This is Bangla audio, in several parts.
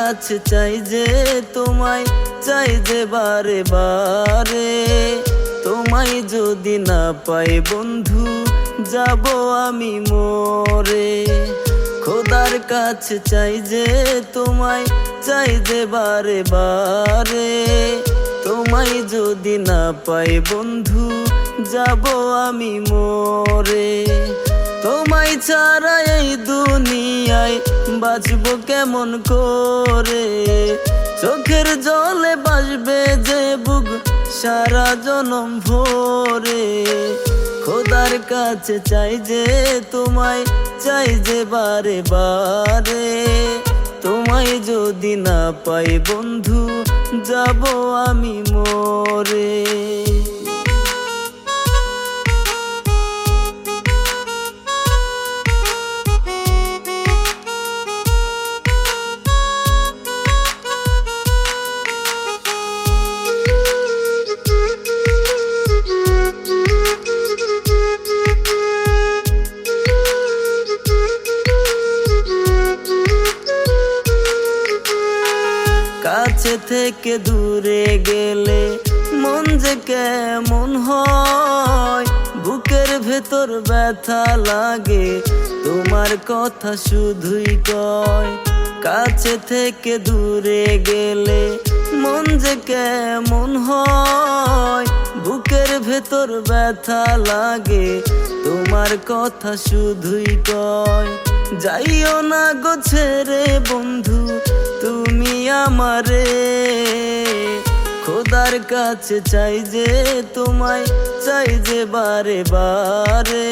কাছে চাই যে তোমায়, চাই যে বারে বারে। তোমায় যদি না পাই বন্ধু, যাব আমি মরে। খোদার কাছে চাই যে তোমায়, চাই যে বারে বারে। তোমায় যদি না পাই বন্ধু, যাব আমি মরে। তোমায় ছাড়া এই দুনিয়ায় বাঁচবো কেমন করে? চোখের জলে বাসবে যে বুক সারা জনম ভরে। খোদার কাছে চাই যে তোমায়, চাই যে বারে বারে। তোমায় যদি না পাই বন্ধু, যাব আমি মরে। কাছে থেকে দূরে গেলে মন যে কেমন হয়, বুকের ভেতর ব্যথা লাগে, তোমার কথা শুধুই কয়। কাছে থেকে দূরে গেলে মন যে কেমন হয়, বুকের ভেতর ব্যথা লাগে, তোমার কথা শুধুই কয়। যাইও না গো ছেড়ে বন্ধু তুমি আমারে। খোদার কাছে চাই যে তোমায়, চাই যে বারে বারে।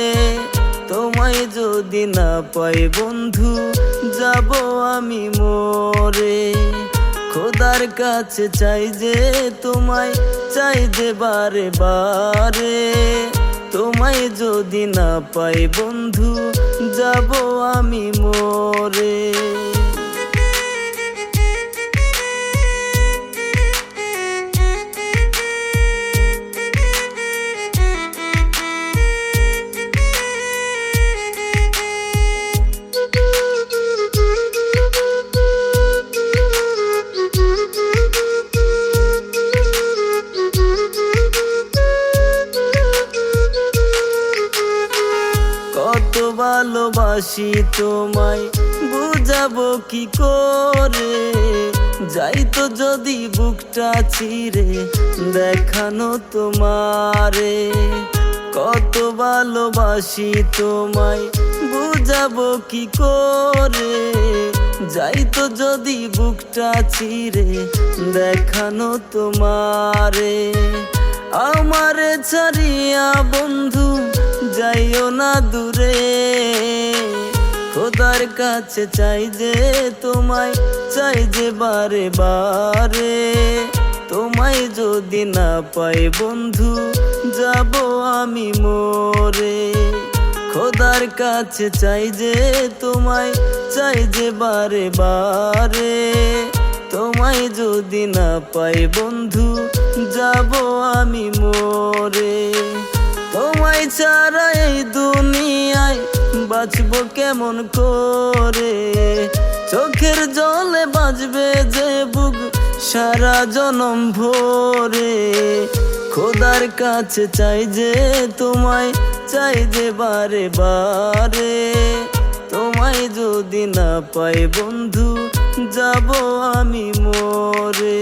তোমায় যদি না পাই বন্ধু, যাব আমি মরে। খোদার কাছে চাই যে তোমায়, চাই যে বারে বারে। তোমায় যদি না পাই বন্ধু, যাব আমি মরে। কত ভালোবাসি তোমায়, বুঝাবো কি করে? যাইতো যদি বুকটা চিরে দেখানো তোমারে। কত ভালোবাসি তোমায়, বুঝাবো কি করে? যাইতো যদি বুকটা চিরে দেখানো তোমারে। আমারে ছাড়িয়া বন্ধু যাইও না দূরে। খোদার কাছে চাই যে তোমায়, চাই যে বারে বারে। তোমায় যদি না পাই বন্ধু, যাব আমি মরে। খোদার কাছে চাই যে তোমায়, চাই যে বারে বারে। তোমায় যদি না পাই বন্ধু, যাব আমি মরে। তোমায় ছাড়া এই দুনিয়ায় বাঁচবো কেমন করে? চোখের জলে বাজবে যে বুক সারা জনম ভরে। খোদার কাছে চাই যে তোমায়, চাই যে বারে বারে। তোমায় যদি না পাই বন্ধু, যাব আমি মরে।